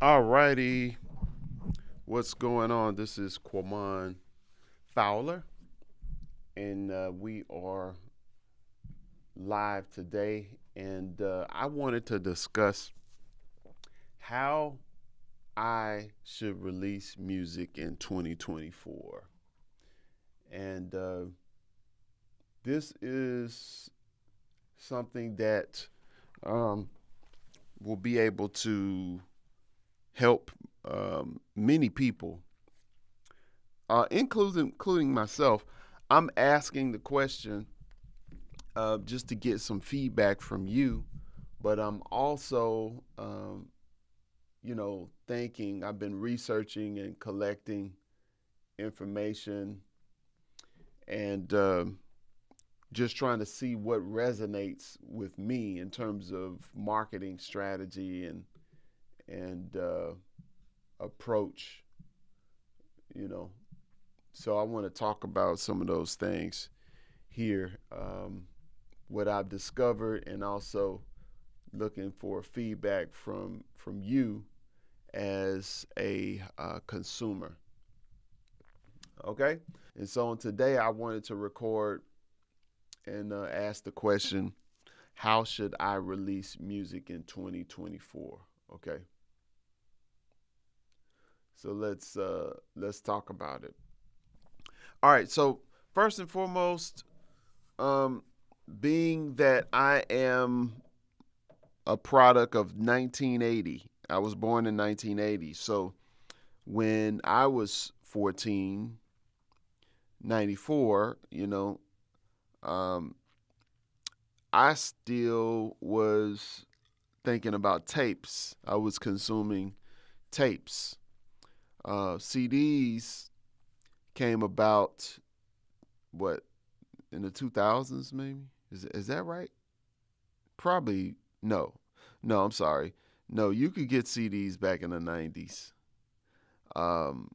All righty, what's going on? This is Quamon Fowler, and we are live today. And I wanted to discuss how I should release music in 2024. And this is something that um, will be able to help many people, including myself. I'm asking the question just to get some feedback from you, but I'm also, thinking. I've been researching and collecting information and just trying to see what resonates with me in terms of marketing strategy and approach. You know, so I want to talk about some of those things here, what I've discovered, and also looking for feedback from you as a consumer. Okay, and so today I wanted to record and ask the question: how should I release music in 2024? Okay, so let's talk about it. All right, so first and foremost, um, being that I am a product of 1980. I was born in 1980. So when I was 14, 94, um, I still was thinking about tapes. I was consuming tapes. CDs came about, what, in the 2000s, maybe? Is that right? Probably no. No, I'm sorry. No, you could get CDs back in the 90s. Um,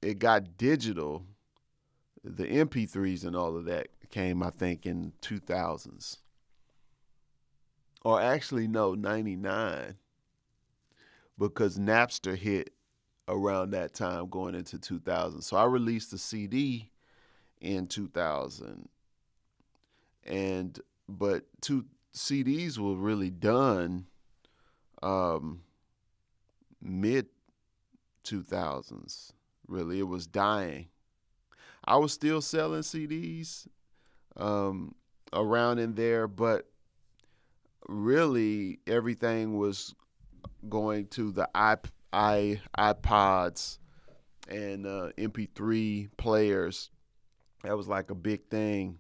it got digital. The MP3s and all of that came, I think, in 2000s. Or actually, no, 99, because Napster hit around that time going into 2000. So I released a CD in 2000. And but two CDs were really done um, mid 2000s. Really, it was dying. I was still selling CDs um, around in there, but really everything was going to the iPods and MP3 players. That was like a big thing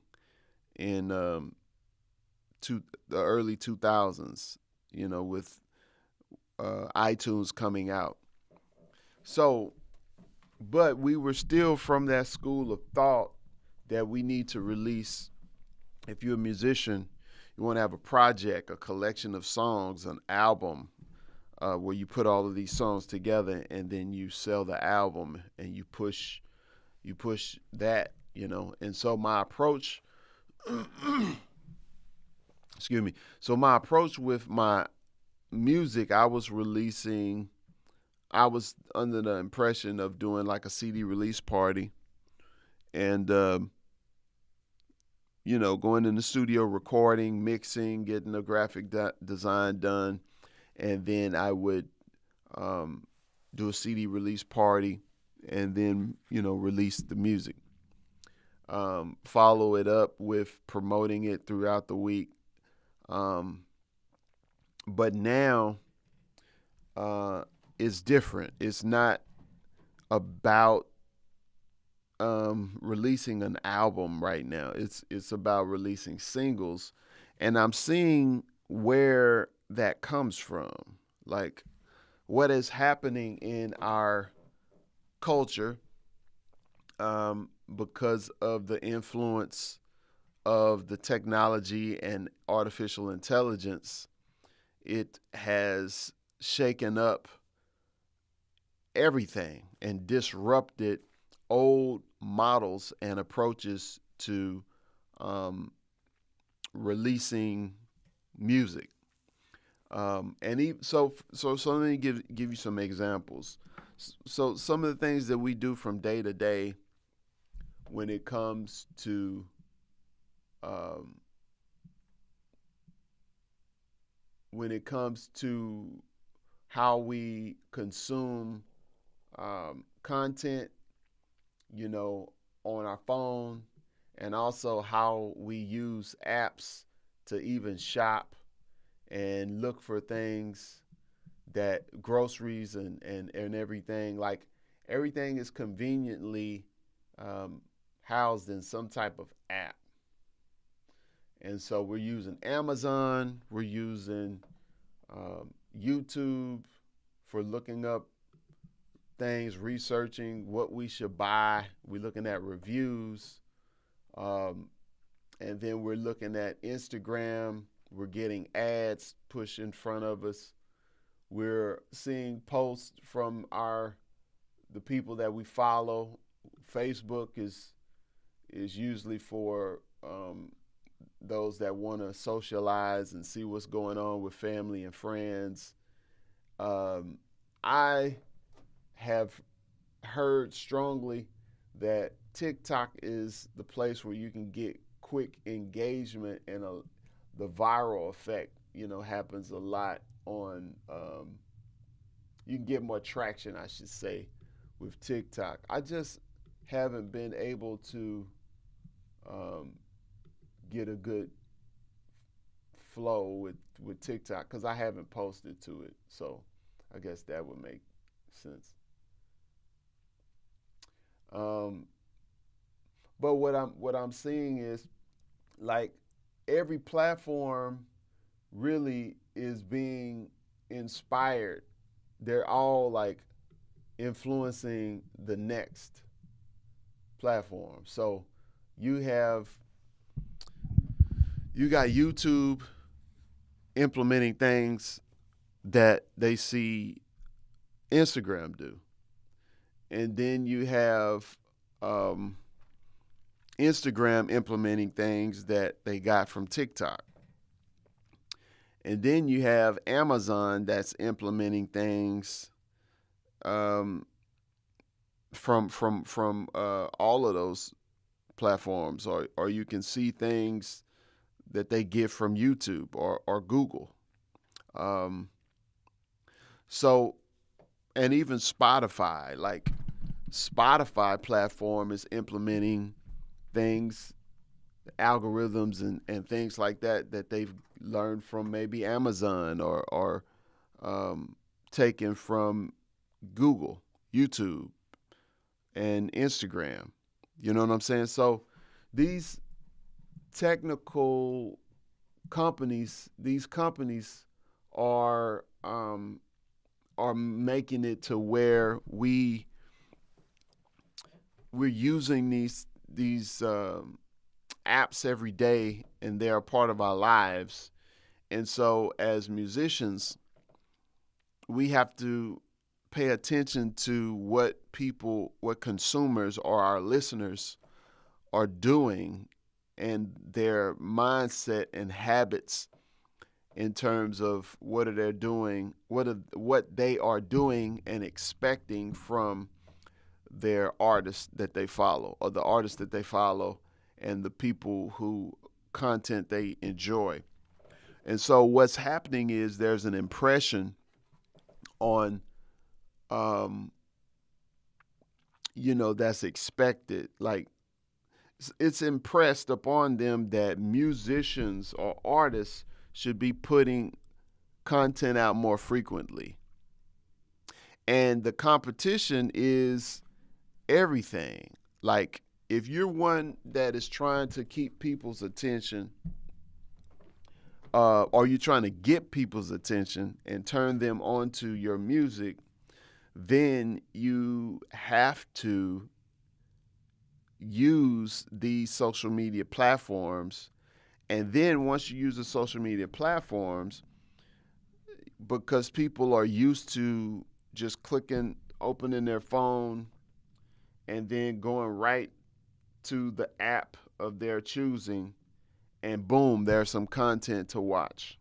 in the early 2000s. With iTunes coming out. So, but we were still from that school of thought that we need to release. If you're a musician, you want to have a project, a collection of songs, an album, where you put all of these songs together and then you sell the album and you push that. And so my approach, excuse me. So my approach with my music, I was under the impression of doing like a CD release party and, going in the studio, recording, mixing, getting the graphic design done. And then I would um, do a CD release party and then, release the music. Follow it up with promoting it throughout the week. Um, but now uh, it's different. It's not about releasing an album right now. It's about releasing singles, and I'm seeing where that comes from. Like what is happening in our culture because of the influence of the technology and artificial intelligence. It has shaken up everything and disrupted old models and approaches to um, releasing music. So let me give you some examples. So some of the things that we do from day to day when it comes to um, when it comes to how we consume content, you know, on our phone, and also how we use apps to even shop and look for things, that groceries and everything. Like everything is conveniently um, housed in some type of app. And so we're using Amazon, we're using YouTube for looking up things, researching what we should buy. We're looking at reviews. Um, and then we're looking at Instagram. We're getting ads pushed in front of us. We're seeing posts from the people that we follow. Facebook is usually for those that want to socialize and see what's going on with family and friends. I have heard strongly that TikTok is the place where you can get quick engagement, and the viral effect, happens a lot on. You can get more traction, I should say, with TikTok. I just haven't been able to um, get a good flow with TikTok because I haven't posted to it. So I guess that would make sense. Um, but what I'm seeing is, like, every platform really is being inspired. They're all like influencing the next platform. So you have you got YouTube implementing things that they see Instagram do. And then you have um, Instagram implementing things that they got from TikTok. And then you have Amazon that's implementing things um, from all of those platforms, or you can see things that they get from YouTube or Google. Um, so and even Spotify, like Spotify platform is implementing things, algorithms and things like that they've learned from maybe Amazon or taken from Google, YouTube, and Instagram. You know what I'm saying? So these technical companies, these companies are are making it to where we're using these apps every day, and they're a part of our lives. And so, as musicians, we have to pay attention to what consumers or our listeners are doing, and their mindset and habits in terms of what are they doing, what they are doing and expecting from their artists that they follow, or the artists that they follow, and the people who content they enjoy. And so what's happening is there's an impression on um, that's expected. Like, it's impressed upon them that musicians or artists should be putting content out more frequently. And the competition is everything. Like, if you're one that is trying to keep people's attention, or you're trying to get people's attention and turn them onto your music, then you have to use these social media platforms. And then once you use the social media platforms, because people are used to just clicking, opening their phone, and then going right to the app of their choosing, and boom, there's some content to watch.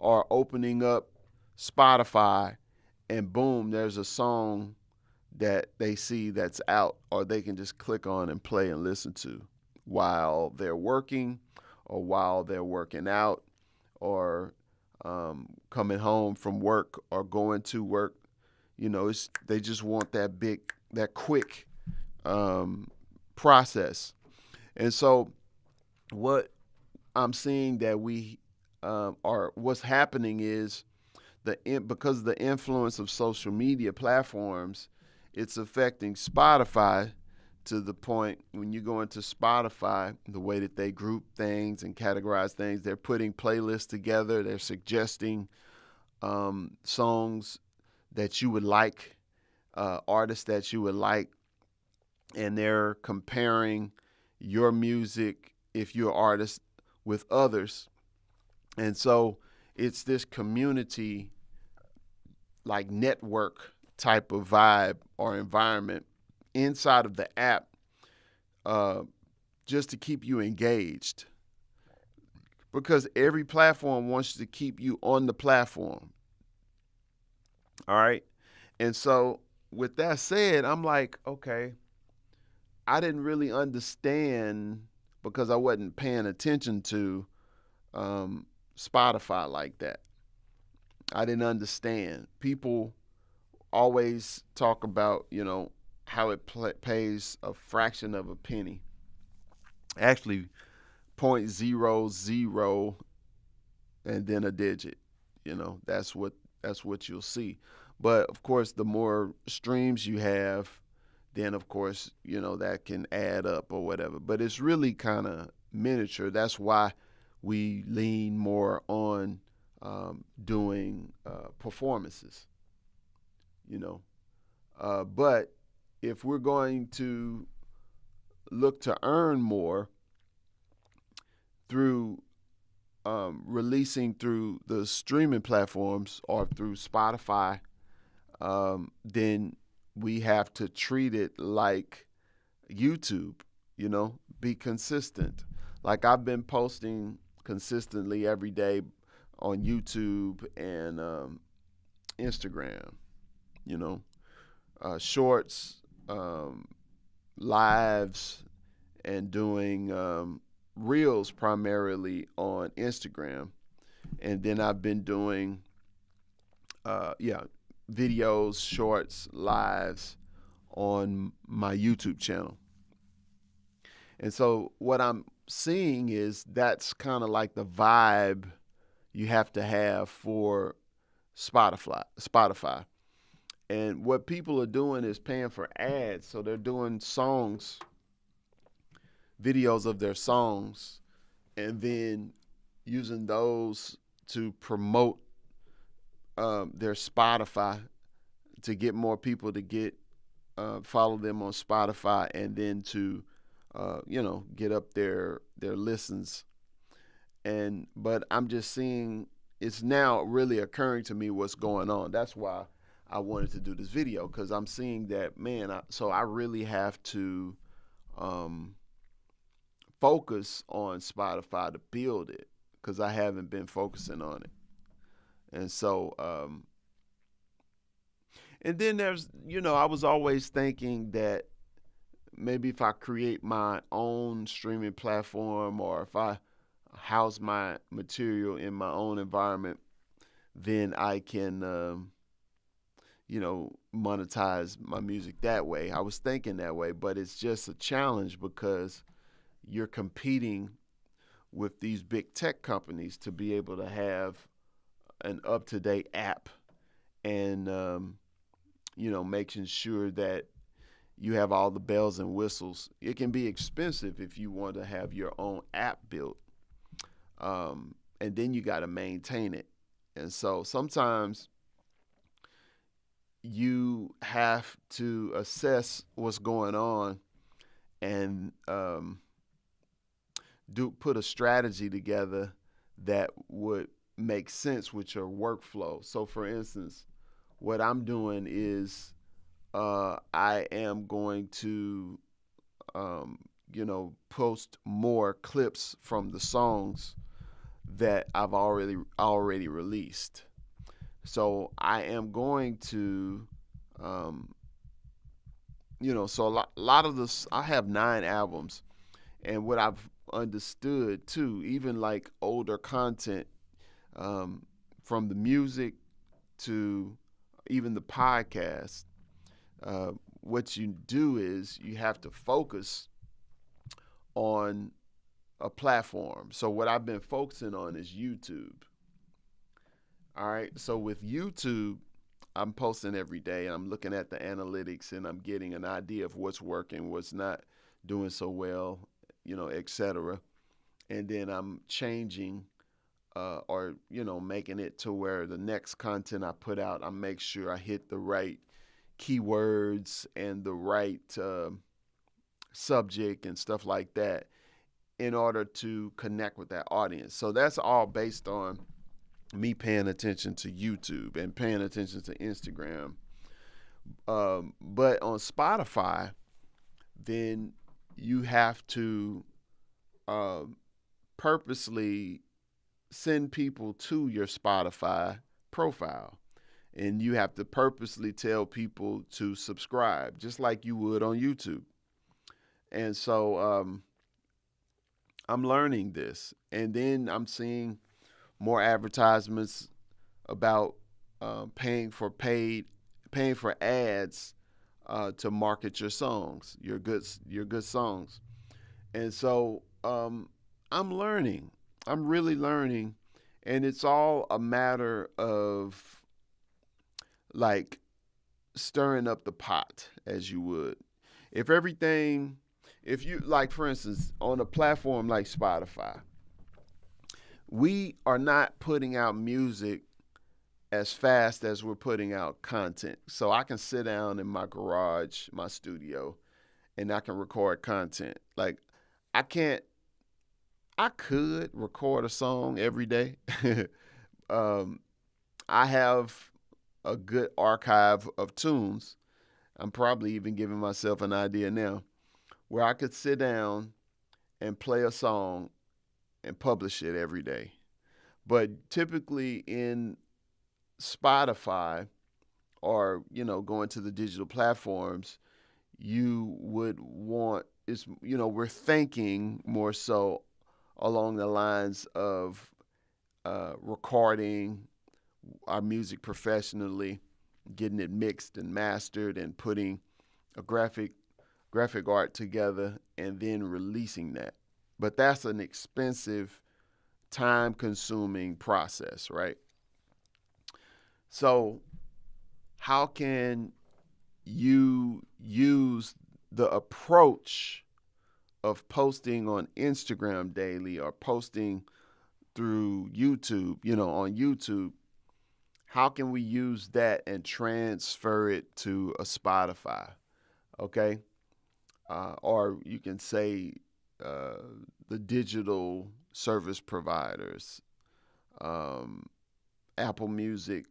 are opening up Spotify and boom, there's a song that they see that's out, or they can just click on and play and listen to while they're working, or while they're working out, or coming home from work, or going to work. They just want that quick um, process. And so, what I'm seeing that we are what's happening is because of the influence of social media platforms, it's affecting Spotify to the point when you go into Spotify, the way that they group things and categorize things, they're putting playlists together, they're suggesting songs that you would like, artists that you would like, and they're comparing your music, if you're an artist, with others. And so it's this community, like network type of vibe or environment inside of the app, uh, just to keep you engaged. Because every platform wants to keep you on the platform. All right. And so, with that said, I'm like, okay, I didn't really understand because I wasn't paying attention to Spotify like that. I didn't understand. People always talk about, how it pays a fraction of a penny. Actually, 0.00 and then a digit. That's what you'll see. But of course, the more streams you have, then of course, that can add up or whatever. But it's really kind of miniature. That's why we lean more on doing performances, you know. But if we're going to look to earn more through releasing through the streaming platforms or through Spotify, then we have to treat it like YouTube, be consistent. Like I've been posting consistently every day on YouTube and Instagram, shorts, lives, and doing reels primarily on Instagram. And then I've been doing, videos, shorts, lives on my YouTube channel. And so what I'm seeing is that's kind of like the vibe you have to have for Spotify. And what people are doing is paying for ads. So they're doing videos of their songs, and then using those to promote their Spotify to get more people to follow them on Spotify, and then to get up their listens. But I'm just seeing it's now really occurring to me what's going on. That's why I wanted to do this video, because I'm seeing that, man. So I really have to focus on Spotify to build it, because I haven't been focusing on it. And so, and then there's, I was always thinking that maybe if I create my own streaming platform, or if I house my material in my own environment, then I can, monetize my music that way. I was thinking that way, but it's just a challenge because you're competing with these big tech companies to be able to have an up-to-date app, and making sure that you have all the bells and whistles. It can be expensive if you want to have your own app built, and then you got to maintain it. And so sometimes you have to assess what's going on and put a strategy together that would make sense with your workflow. So, for instance, what I'm doing is I am going to, post more clips from the songs that I've already released. So I am going to, um, so a lot of this. I have 9 albums, and what I've understood too, even like older content, um, from the music to even the podcast. Uh, what you do is you have to focus on a platform. So what I've been focusing on is YouTube. All right. So with YouTube, I'm posting every day. I'm looking at the analytics and I'm getting an idea of what's working, what's not doing so well, etc. And then I'm changing, or making it to where the next content I put out, I make sure I hit the right keywords and the right subject and stuff like that in order to connect with that audience. So that's all based on me paying attention to YouTube and paying attention to Instagram. But on Spotify, then you have to um, purposely send people to your Spotify profile. And you have to purposely tell people to subscribe, just like you would on YouTube. And so I'm learning this. And then I'm seeing more advertisements about paying for ads to market your songs, your good songs. And so I'm learning. I'm really learning, and it's all a matter of like stirring up the pot, as you would. If everything, if you like, for instance, on a platform like Spotify, we are not putting out music as fast as we're putting out content. So I can sit down in my garage, my studio, and I can record content. Like I can't I could record a song every day. um, I have a good archive of tunes. I'm probably even giving myself an idea now where I could sit down and play a song and publish it every day. But typically in Spotify or going to the digital platforms, you would want is we're thinking more so along the lines of recording our music professionally, getting it mixed and mastered, and putting a graphic art together, and then releasing that. But that's an expensive, time-consuming process, right? So, how can you use the approach of posting on Instagram daily or posting through YouTube, on YouTube? How can we use that and transfer it to a Spotify? Okay. Or you can say uh, the digital service providers, um, Apple Music,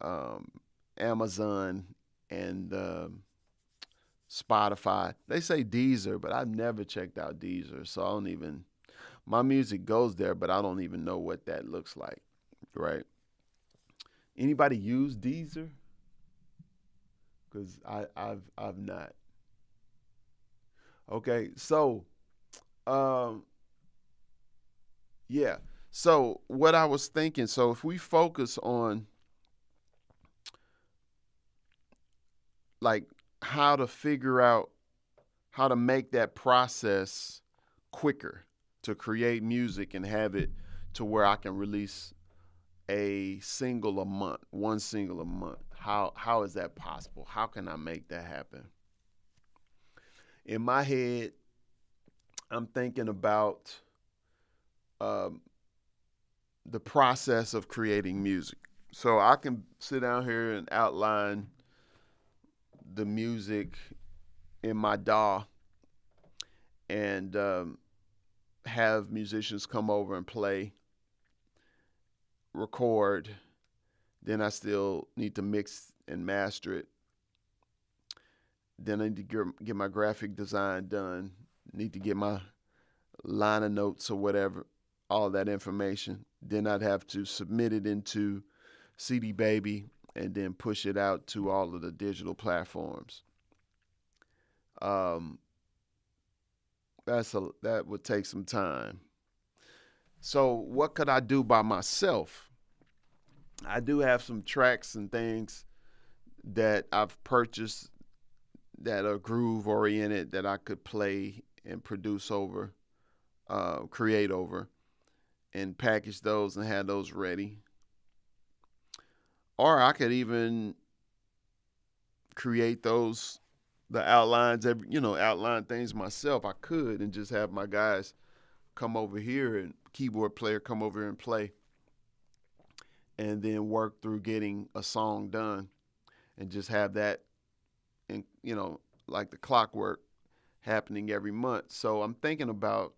um, Amazon, and Spotify. They say Deezer, but I've never checked out Deezer, so I don't even. My music goes there, but I don't even know what that looks like, right? Anybody use Deezer? Because I've not. Okay, so um, yeah. So what I was thinking, so if we focus on like how to figure out how to make that process quicker to create music and have it to where I can release a single a month, one single a month. How is that possible? How can I make that happen? In my head, I'm thinking about um, the process of creating music. So I can sit down here and outline the music in my DAW and have musicians come over and play, record. Then I still need to mix and master it. Then I need to get my graphic design done. Need to get my liner notes or whatever all that information. Then I'd have to submit it into CD Baby and then push it out to all of the digital platforms. Um, that would take some time. So what could I do by myself? I do have some tracks and things that I've purchased that are groove oriented that I could play and produce over, create over, and package those and have those ready. Or I could even create the outlines, outline things myself. I could and just have my guys come over here and keyboard player come over here and play, and then work through getting a song done, and just have that, and like the clockwork happening every month. So I'm thinking about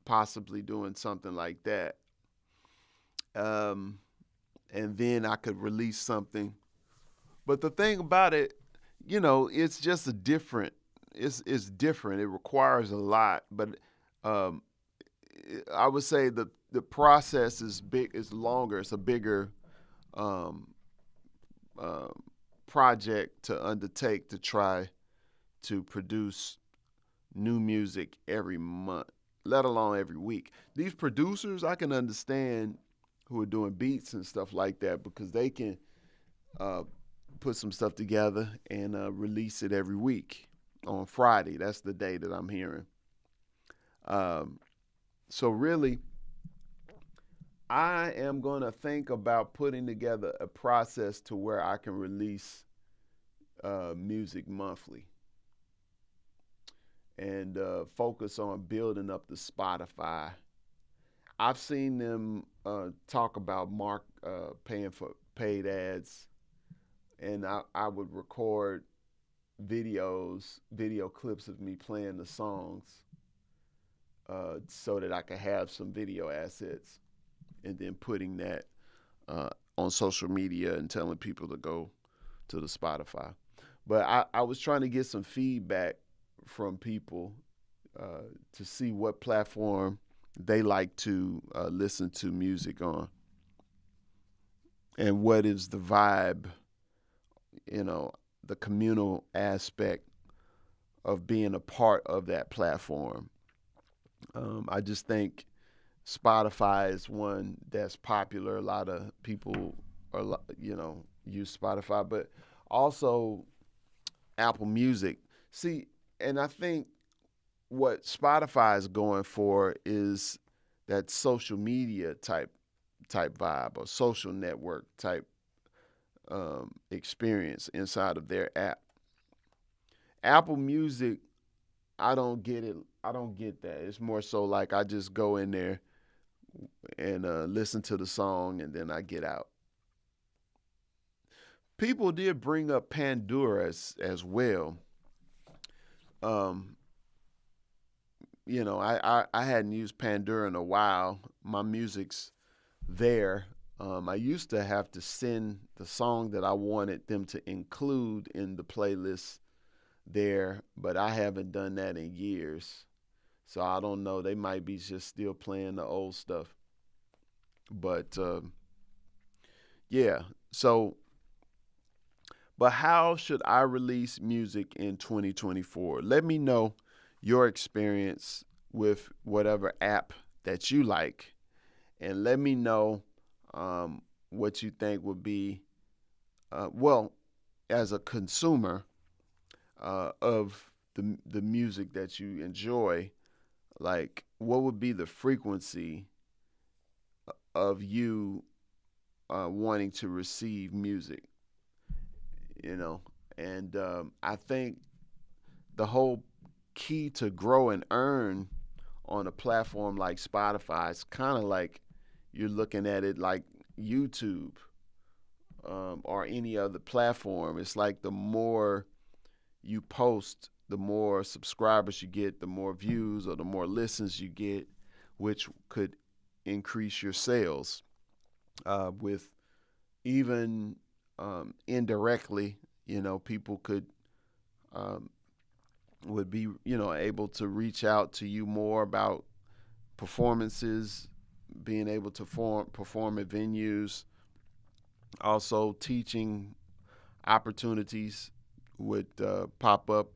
possibly doing something like that. Um, and then I could release something. But the thing about it, it's just it's different. It requires a lot, but um, I would say the process is longer. It's a bigger um, uh, project to undertake to try to produce new music every month, let alone every week. These producers, I can understand who are doing beats and stuff like that because they can uh, put some stuff together and release it every week on Friday. That's the day that I'm hearing. Um, so really, I am going to think about putting together a process to where I can release music monthly and focus on building up the Spotify. I've seen them talk about paying for paid ads, and I would record video clips of me playing the songs so that I could have some video assets, and then putting that on social media and telling people to go to the Spotify. But I was trying to get some feedback from people to see what platform they like to listen to music on and what is the vibe, the communal aspect of being a part of that platform. I just think Spotify is one that's popular. A lot of people are, use Spotify, but also Apple Music. See, and I think what Spotify is going for is that social media type vibe or social network type experience inside of their app. Apple Music, I don't get it. I don't get that. It's more so like I just go in there and listen to the song and then I get out. People did bring up Pandora as well. Um, I hadn't used Pandora in a while. My music's there. I used to have to send the song that I wanted them to include in the playlist there, but I haven't done that in years. So I don't know. They might be just still playing the old stuff. But yeah. So, but how should I release music in 2024? Let me know your experience with whatever app that you like, and let me know what you think would be, well, as a consumer of the music that you enjoy, like what would be the frequency of you wanting to receive music, and I think the whole key to grow and earn on a platform like Spotify is kind of like you're looking at it like YouTube or any other platform. It's like the more you post, the more subscribers you get, the more views or the more listens you get, which could increase your sales with even indirectly, people could would be able to reach out to you more about performances, being able to perform at venues, also teaching opportunities would pop up